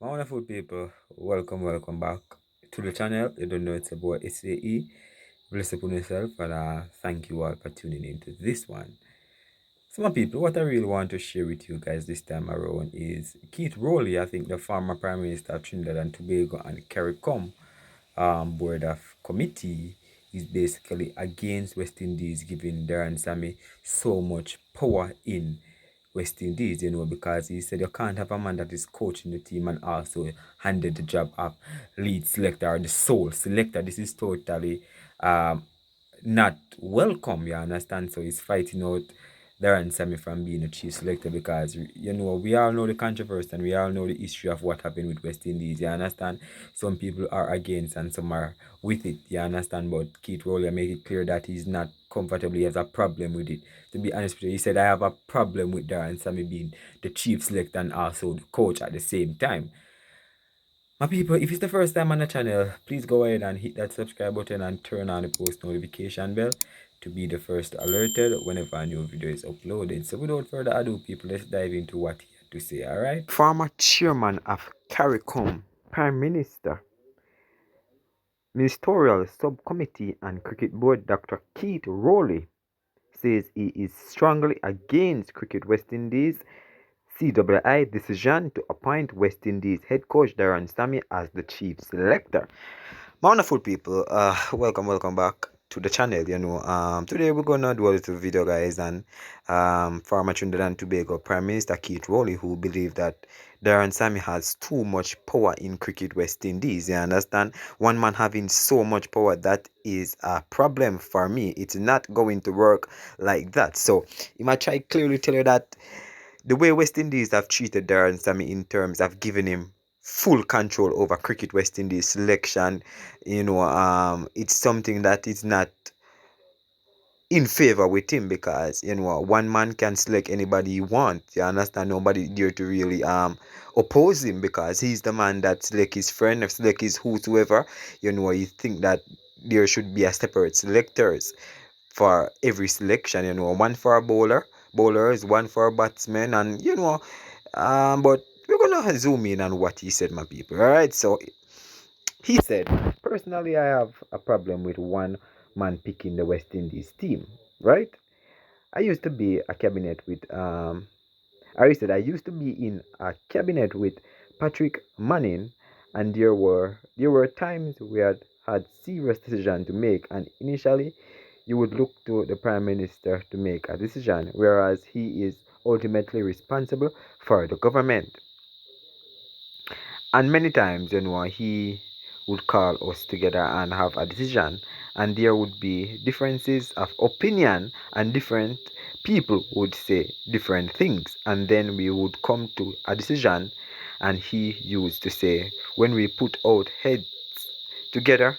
Wonderful people, welcome back to the channel. You don't know it's about SAE. Bless upon yourself, and thank you all for tuning into this one. So, my people, what I really want to share with you guys this time around is Keith Rowley, I think the former Prime Minister of Trinidad and Tobago and CARICOM board of committee is basically against West Indies giving Darren Sammy so much power in West Indies, because he said you can't have a man that is coaching the team and also handed the job of lead selector or the sole selector. This is totally um, not welcome, you understand? So he's fighting out Darren Sammy from being a chief selector because we all know the controversy and we all know the history of what happened with West Indies, you understand? Some people are against and some are with it, you understand? But Keith Rowley made it clear that he's not comfortable, he has a problem with it. To be honest with you, he said I have a problem with Darren Sammy being the chief selector and also the coach at the same time. My people, if it's the first time on the channel, please go ahead and hit that subscribe button and turn on the post notification bell to be the first alerted whenever a new video is uploaded. So without further ado, people, let's dive into what he had to say, alright? Former chairman of CARICOM, Prime Minister, Ministerial Subcommittee and Cricket Board Dr. Keith Rowley says he is strongly against Cricket West Indies CWI decision to appoint West Indies head coach Darren Sammy as the chief selector. Wonderful people, welcome back to the channel. Today we're gonna do a little video, guys, and former Trinidad and Tobago Prime Minister Keith Rowley, who believe that Darren Sammy has too much power in Cricket West Indies. You understand? One man having so much power, that is a problem for me. It's not going to work like that. So he might try clearly tell you that the way West Indies have treated Darren Sammy in terms of giving him full control over Cricket West Indies selection, it's something that is not in favor with him because one man can select anybody he wants. You understand? Nobody there to really oppose him because he's the man that select his friend or select his whosoever. You think that there should be a separate selectors for every selection, one for a bowlers, one for a batsman, and but we're gonna zoom in on what he said, my people. All right, so he said, personally, I have a problem with one man picking the West Indies team, right? I used to be a cabinet with I used to be in a cabinet with Patrick Manning, and there were times we had serious decision to make, and initially you would look to the prime minister to make a decision, whereas he is ultimately responsible for the government. And many times, he would call us together and have a decision, and there would be differences of opinion, and different people would say different things, and then we would come to a decision. And he used to say, when we put out heads together,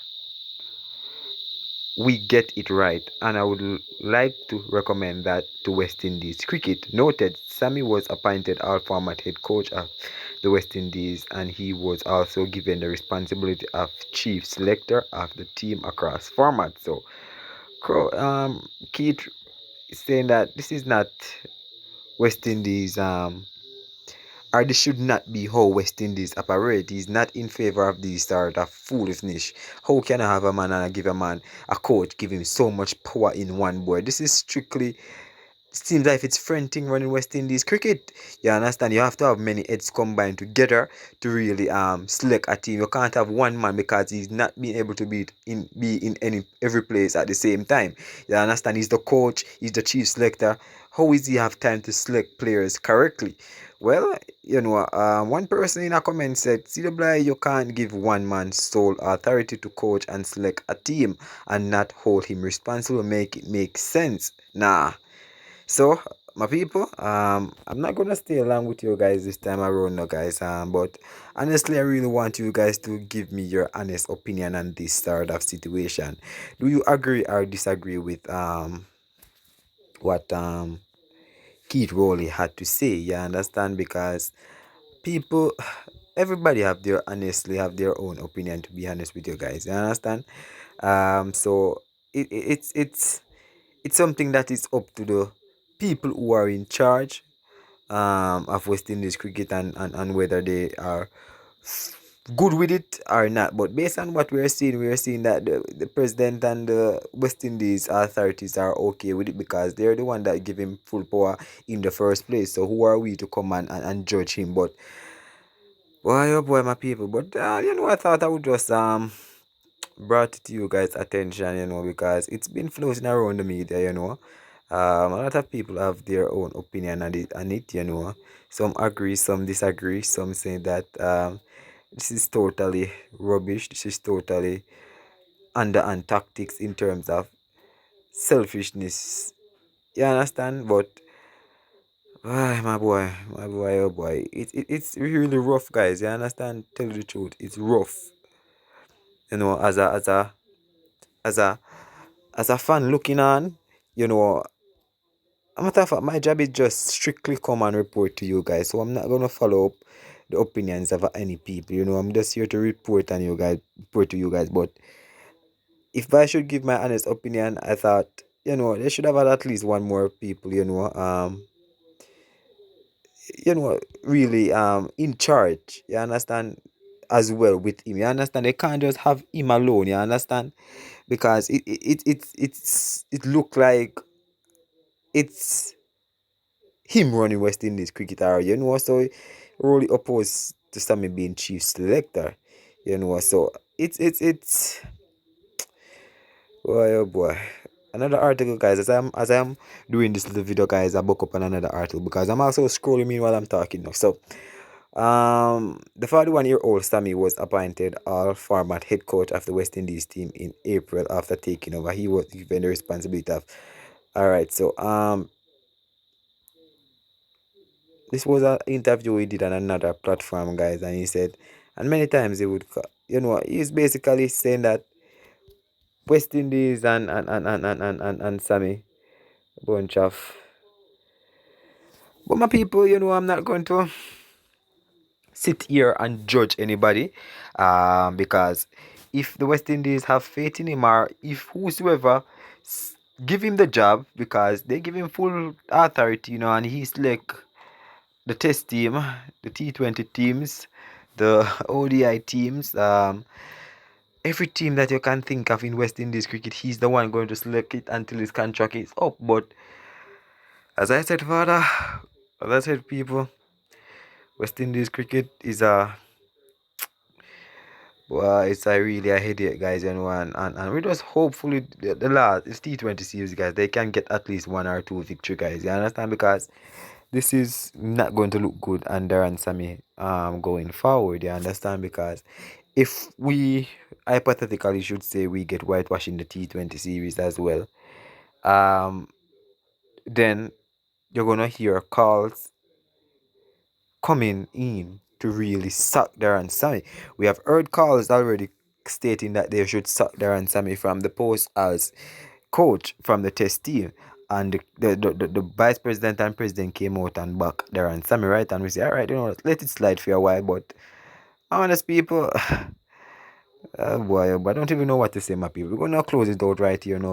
we get it right. And I would like to recommend that to West Indies cricket. Noted, Sammy was appointed all format head coach of the West Indies, and he was also given the responsibility of chief selector of the team across formats. So Keith is saying that this is not West Indies or this should not be how West Indies operate. He's not in favor of this sort of foolishness. How can I have a man and I give a man a coach, give him so much power in one board? This is strictly seems like it's friend thing running West Indies cricket. You understand? You have to have many heads combined together to really select a team. You can't have one man because he's not being able to be in every place at the same time. You understand? He's the coach, he's the chief selector. How is he have time to select players correctly? Well, one person in a comment said, CWI, you can't give one man sole authority to coach and select a team and not hold him responsible, make it make sense. Nah. So, my people, I'm not gonna stay along with you guys this time around, no, guys. But honestly, I really want you guys to give me your honest opinion on this sort of situation. Do you agree or disagree with what Keith Rowley had to say? You understand? Because people, everybody have their own opinion. To be honest with you guys, you understand? So it's something that is up to the people who are in charge of West Indies cricket, and whether they are good with it or not. But based on what we're seeing that the president and the West Indies authorities are okay with it because they're the one that give him full power in the first place. So who are we to come and judge him? But boy, oh boy, my people. But I thought I would just brought it to you guys' attention, because it's been floating around the media, A lot of people have their own opinion on it. Some agree, some disagree, some say that this is totally rubbish, this is totally underhand tactics in terms of selfishness. You understand? But my boy, oh boy, it's really rough, guys. You understand? Tell you the truth, it's rough. As a as a fan looking on, you know, a matter of fact, my job is just strictly come and report to you guys. So I'm not gonna follow up the opinions of any people. I'm just here to report to you guys. But if I should give my honest opinion, I thought, they should have had at least one more people, really in charge. You understand? As well with him. You understand? They can't just have him alone, you understand? Because it look like it's him running West Indies cricket area, so really opposed to Sammy being chief selector, so it's boy, oh boy. Another article, guys. As I'm doing this little video, guys, I book up on another article because I'm also scrolling in while I'm talking now. So the 41-year-old Sammy was appointed all format head coach of the West Indies team in April after taking over. He was given the responsibility of. All right, so this was an interview we did on another platform, guys, and he said, and many times he would, he's basically saying that West Indies and Sammy, bunch of. But my people, I'm not going to sit here and judge anybody, because if the West Indies have faith in him, or if whosoever give him the job, because they give him full authority, and he's like the test team, the T20 teams, the ODI teams, every team that you can think of in West Indies cricket, he's the one going to select it until his contract is up. But as I said, people, West Indies cricket is it's a really a headache, guys, and we just hopefully the last it's T20 series, guys, they can get at least one or two victory, guys. You understand? Because this is not going to look good under and Sammy going forward. You understand? Because if we hypothetically should say we get whitewashed in the T20 series as well, then you're gonna hear calls coming in to really suck Darren Sammy. We have heard calls already stating that they should suck Darren Sammy from the post as coach from the test team. And the vice president and president came out and back Darren Sammy, right? And we say, all right, let it slide for a while. But honest people, oh boy, but I don't even know what to say, my people. We're gonna close it out right here now.